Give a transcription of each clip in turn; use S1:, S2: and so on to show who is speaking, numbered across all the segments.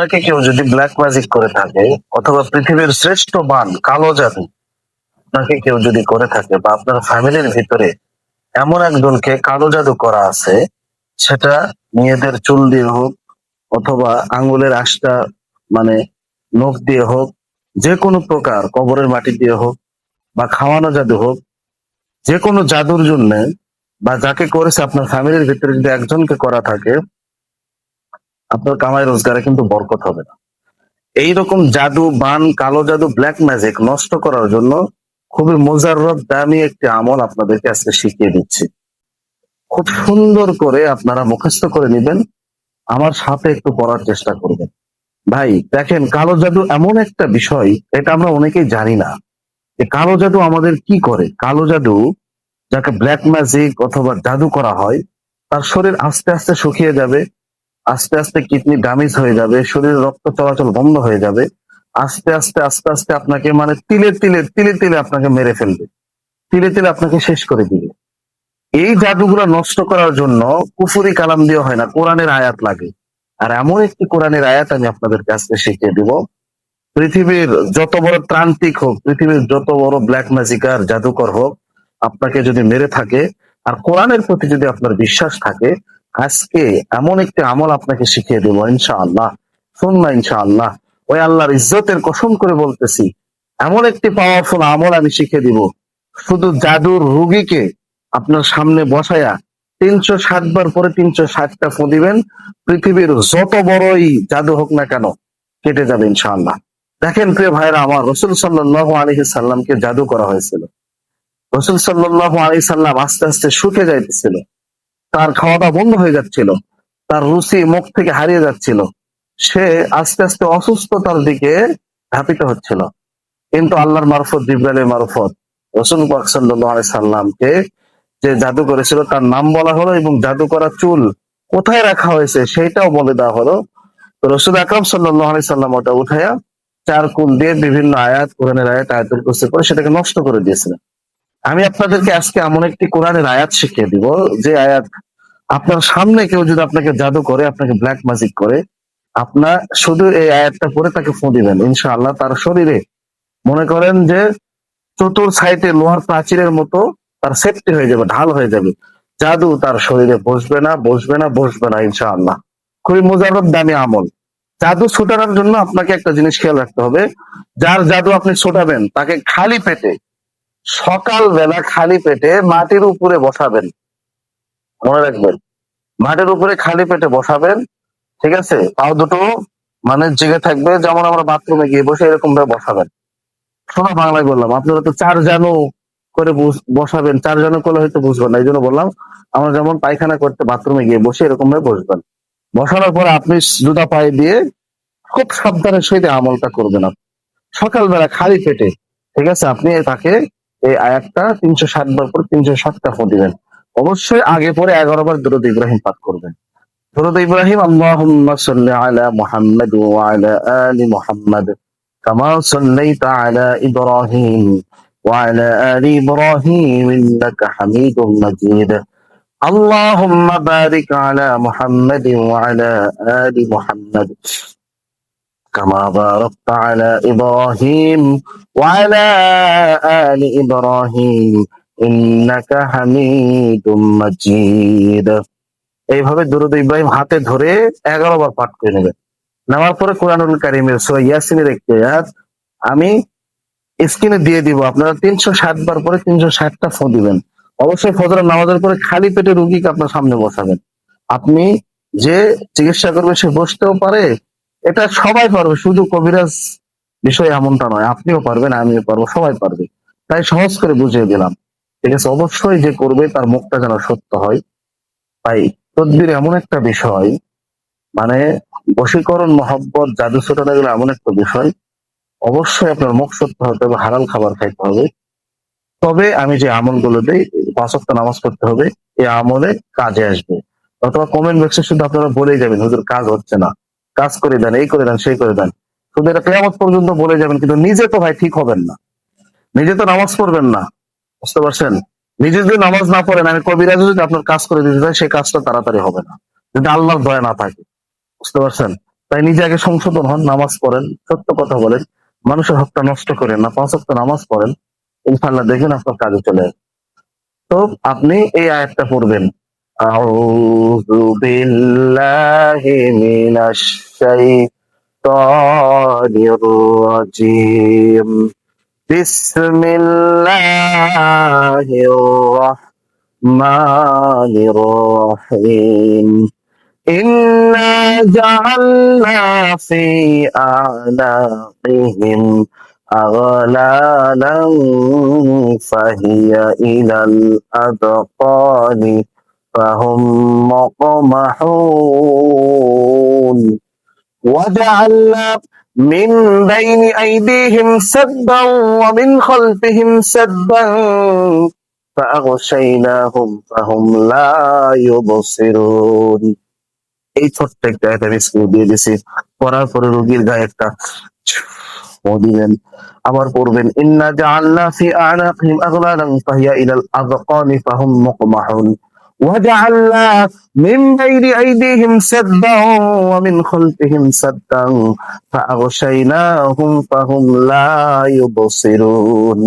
S1: আপনাকে কেউ যদি ব্ল্যাক ম্যাজিক করে থাকে অথবা পৃথিবীর শ্রেষ্ঠ বান কালো জাদু আপনাকে কেউ যদি করে থাকে বা আপনার ফ্যামিলির ভিতরে এমন একজনকে কালো জাদু করা আছে, সেটা মেয়েদের চুল দিয়ে হোক অথবা আঙ্গুলের আঁশটা মানে নখ দিয়ে হোক, যে কোনো প্রকার কবরের মাটি দিয়ে হোক বা খাওয়ানো জাদু হোক, যে কোনো জাদুর জন্য বা যাকে করেছে আপনার ফ্যামিলির ভিতরে যদি একজনকে করা থাকে, আপনার কামাই রোজগারে কিন্তু বরকত হবে না। এইরকম জাদু বান কালো জাদু ব্ল্যাক ম্যাজিক নষ্ট করার জন্য খুবই মোজাররব দামি একটি আমল আপনাদেরকে আজকে শিখিয়ে দিচ্ছি। খুব সুন্দর করে আপনারা মুখস্থ করে নেবেন, আমার সাথে একটু পড়ার চেষ্টা করবেন। ভাই দেখেন, কালো জাদু এমন একটা বিষয়, এটা আমরা অনেকেই জানি না যে কালো জাদু আমাদের কি করে। কালো জাদু, যাকে ব্ল্যাক ম্যাজিক অথবা জাদু করা হয়, তার শরীর আস্তে আস্তে শুকিয়ে যাবে, আস্তে আস্তে কিডনি ড্যামেজ হয়ে যাবে, শরীরে রক্ত চলাচল বন্ধ হয়ে যাবে, আস্তে আস্তে আস্তে আস্তে আপনাকে মানে তিলে তিলে তিলে তিলে আপনাকে মেরে ফেলবে, তিলে তিলে আপনাকে শেষ করে দিবে। এই জাদুগুলো নষ্ট করার জন্য কুফুরি কালাম দিয়ে হয় না, কোরআনের আয়াত লাগে। আর এমন একটি কোরআনের আয়াত আমি আপনাদের কাছে শিখিয়ে দিব, পৃথিবীর যত বড় ত্রান্তিক হোক, পৃথিবীর যত বড় ব্ল্যাক ম্যাজিকার জাদুকর হোক, আপনাকে যদি মেরে থাকে আর কোরআনের প্রতি যদি আপনার বিশ্বাস থাকে, আজকে এমন একটি আমল আপনাকে শিখিয়ে দেবো ইনশাআল্লাহ। শুননা ইনশাআল্লাহ, ওই আল্লাহর ইজ্জতের কসম করে বলতেছি, এমন একটি পাওয়ারফুল আমল আমি শিখিয়ে দিব। শুধু জাদুর রুগীকে আপনার সামনে বসায়া 360 বার পরে 360টা ফু দিবেন, পৃথিবীর যত বড়ই জাদু হোক না কেন কেটে যাবে ইনশাআল্লাহ। দেখেন প্রিয় ভাইরা আমার, রসুল সাল্লাল্লাহু আলাইহি সাল্লামকে জাদু করা হয়েছিল। রসুল সাল্লাল্লাহু আলাইহি সাল্লাম আস্তে আস্তে শুকে যাইতেছিল, তার খাওয়া দাওয়া বন্ধ হয়ে যাচ্ছিল, তার রুচি মুখ থেকে হারিয়ে যাচ্ছিল, সে আস্তে আস্তে অসুস্থতার দিকে ধাপিত হচ্ছিল। কিন্তু আল্লাহর মারফত, জিবরাইলের মারফত রসুল পাক সাল্লাল্লাহু আলাইহি সাল্লামকে যে জাদু করেছিল তার নাম বলা হলো এবং জাদু করা চুল কোথায় রাখা হয়েছে সেইটাও বলে দেওয়া হলো। তো রসুল আকরাম সাল্লাল্লাহু আলাইহি সাল্লাম ওটা উঠাইয়া চার কুল দিয়ে বিভিন্ন আয়াত, কোরআনের আয়াত, আয়াতুল কুরসি করে সেটাকে নষ্ট করে দিয়েছিলেন। আমি আপনাদেরকে আজকে এমন একটি কোরআনের আয়াত শিখিয়ে দিব, যে আয়াত আপনার সামনে কেউ যদি আপনাকে জাদু করে, আপনাকে ব্ল্যাক ম্যাজিক করে, আপনার শুধু এই আয়াতটা পরে তাকে ফু দিবেন, ইনশাআল্লাহ তার শরীরে মনে করেন যে চতুর সাইডে লোহার প্রাচীরের মতো তার সেফটি হয়ে যাবে, ঢাল হয়ে যাবে। জাদু তার শরীরে বসবে না, বসবে না, বসবে না ইনশাআল্লাহ। খুবই মোজাররব দামি আমল। জাদু ছুটানোর জন্য আপনাকে একটা জিনিস খেয়াল রাখতে হবে, যার জাদু আপনি ছোটাবেন তাকে খালি পেটে, সকালবেলা খালি পেটে মাটির উপরে বসাবেন। মনে রাখবেন, মাটির উপরে খালি পেটে বসাবেন, ঠিক আছে? পাও দুটো মানে জেগে থাকবে, যেমন আমরা বাথরুমে গিয়ে বসে এরকম ভাবে বসাবেন। শোনা বাংলায় বললাম, আপনারা তো চার জানু করে বসাবেন, চার জানু করলে হয়তো বুঝবেন না, এই জন্য বললাম আমরা যেমন পায়খানা করতে বাথরুমে গিয়ে বসে এরকম ভাবে বসবেন। বসানোর পরে আপনি জুতা পায়ে দিয়ে খুব সাবধানের সহিত এই আমলটা করবেন। আপনি সকালবেলা খালি পেটে, ঠিক আছে, আপনি তাকে এই আয়াতটা 360 বার পরে 360টা ফু দিবেন। অবশ্যই আগে পরে 11 বার দুরূদ ইব্রাহিম পাঠ করবেন। দুরূদ ইব্রাহিম, আল্লাহুম্মা সাল্লি আলা মুহাম্মাদ ওয়া আলা আলি মুহাম্মাদ কামা সাল্লাইতা আলা ইব্রাহিম ওয়া আলা আলি ইব্রাহিম ইন্নাকা হামিদুম মাজিদ। আল্লাহুম্মা বারিক আলা মুহাম্মাদ ওয়া আলা আলি মুহাম্মাদ كما باركت على إبراهيم وعلى آل إبراهيم إنك حميد مجيد। এইভাবে দুরূদ ইব্রাহিম হাতে ধরে 11 বার পাঠ করে নেবেন। নেওয়ার পরে কোরআনুল কারীমের সূরা ইয়াসিনের একটি আয়াত আমি স্ক্রিনে দিয়ে দিব, আপনারা 360 বার পরে 360টা ফু দিবেন। অবশ্যই ফজরের নামাজের পরে খালি পেটে রুগীকে আপনার সামনে বসাবেন। আপনি যে চিকিৎসা করবে সে বসতেও পারে, এটা সবাই পারবে, শুধু কবিরাজ বিষয় এমনটা নয়, আপনিও পারবেন, আমিও পারবো, সবাই পারবে। তাই সহজ করে বুঝিয়ে দিলাম, ঠিক আছে? অবশ্যই যে করবে তার মুখটা যেন সত্য হয়। তাই তদবির এমন একটা বিষয়, মানে বশীকরণ, মহব্বত, জাদু ছোটানো, এগুলো এমন একটা বিষয়, অবশ্যই আপনার মুখ সত্য হতে হবে, হালাল খাবার খাইতে হবে। তবে আমি যে আমলগুলো দিই, 5 ওয়াক্ত নামাজ পড়তে হবে, এই আমলে কাজে আসবে। অথবা কমেন্ট বক্সে শুধু আপনারা বলেই যাবেন, হুজুর কাজ হচ্ছে না, কাজ করে দেন, এই করে দেন, সেই করে দেন, শুধু এটা কিয়ামত পর্যন্ত বলে যাবেন, কিন্তু নিজে তো ভাই ঠিক হবেন না, নিজে তো নামাজ পড়বেন না, বুঝতে পারছেন? নিজে যদি নামাজ না পড়েন, আমি কবিরাজ যদি আপনার কাজ করে দিতে চাই, সেই কাজটা তাড়াতাড়ি হবে না, যদি আল্লাহর দয়া না থাকে, বুঝতে পারছেন? তাই নিজে আগে সংশোধন হন, নামাজ পড়েন, সত্য কথা বলেন, মানুষের হকটা নষ্ট করেন না, 5 ওয়াক্ত নামাজ পড়েন, ইনশাআল্লাহ দেখবেন আপনার কাজে চলে আসবে। তো আপনি এই আয়াতটা পড়বেন, আউযু বিল্লাহি মিনাশ শাইতানির রাজিম, বিসমিল্লাহির রাহমানির রাহিম, إنا جعلنا في أعناقهم أغلالا فهي إلى الأذقان فهم مقمحون وجعلنا من بين أيديهم سدا ومن خلفهم سدا فأغشيناهم فهم لا يبصرون। এই ছোট্ট একটা আয়াত আমি স্কুল দিয়ে দিছি। পড়ার পরে রোগীর গায়ে একটা ও দিবেন, আবার পড়বেন ইন্না জাআলনা ফি আ'নাকিহিম আগলালান ফাহিয়া ইলাল আযকানি ফাহুম মুকমাহুন ওয়া জাআলনা মিন বাইনি আইদিহিম সাদ্দান ওয়া মিন খালফিহিম সাদ্দান ফাআগশাইনাহুম ফাহুম লা ইউবসিরুন।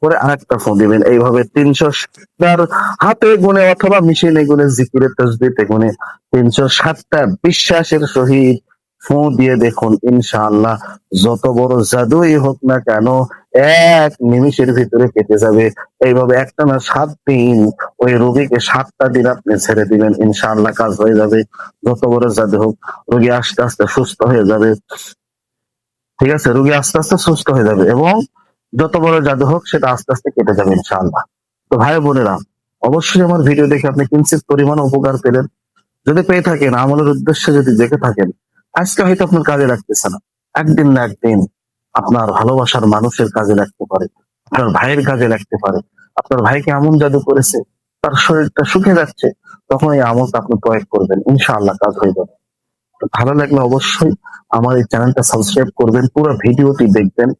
S1: পরে আরেকটা ফোন দিবেন, এইভাবে 307টার হাতে গুনে অথবা মেশিনে গুনে, জিকিরে তাসবিতে গুনে 307টা বিশ্বাসের সহিত ফু দিয়ে দেখুন, ইনশাআল্লাহ যত বড় জাদুই হোক না কেন এক নিমিষের ভিতরে কেটে যাবে। এইভাবে একটানা 7 দিন ওই রোগীকে 7টা দিন আপনি ছেড়ে দিবেন, ইনশাআল্লাহ কাজ হয়ে যাবে। যত বড় জাদু হোক, রোগী আস্তে আস্তে সুস্থ হয়ে যাবে। ঠিক আছে, রোগী আস্তে আস্তে সুস্থ হয়ে যাবে এবং যত বড় জাদু হোক সেটা আস্তে আস্তে কেটে যাবে ইনশাআল্লাহ। তো ভাই বোনেরা, অবশ্যই আমার ভিডিও দেখে আপনি কিঞ্চিত পরিমাণ উপকার পেলেন। যদি পেয়ে থাকেন, আমলের উদ্দেশ্যে যদি দেখে থাকেন, আজকে হয়তো আপনার কাজে লাগতেছে না, একদিন না একদিন আপনার ভালোবাসার মানুষের কাজে লাগতে পারে, আপনার ভাইয়ের কাজে লাগতে পারে। আপনার ভাইকে এমন জাদু করেছে, তার শরীরটা শুকিয়ে যাচ্ছে, তখন এই আমলটা আপনি প্রয়োগ করবেন, ইনশাআল্লাহ কাজ হয়ে যাবে। তো ভালো লাগলে অবশ্যই আমার এই চ্যানেলটা সাবস্ক্রাইব করবেন, পুরো ভিডিওটি দেখবেন,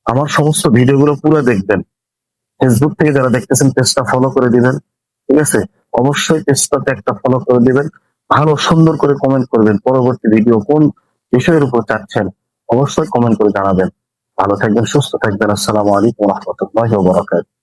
S1: আমার সমস্ত ভিডিওগুলো পুরো দেখবেন। ফেসবুক থেকে যারা দেখতেছেন পেজটা ফলো করে দিবেন, ঠিক আছে? অবশ্যই পেজটাতে একটা ফলো করে দিবেন। ভালো সুন্দর করে কমেন্ট করবেন, পরবর্তী ভিডিও কোন বিষয়ের উপর চাচ্ছেন অবশ্যই কমেন্ট করে জানাবেন। ভালো থাকবেন, সুস্থ থাকবেন। আসসালামু আলাইকুম ওয়া রাহমাতুল্লাহি ওয়া বারাকাতুহু।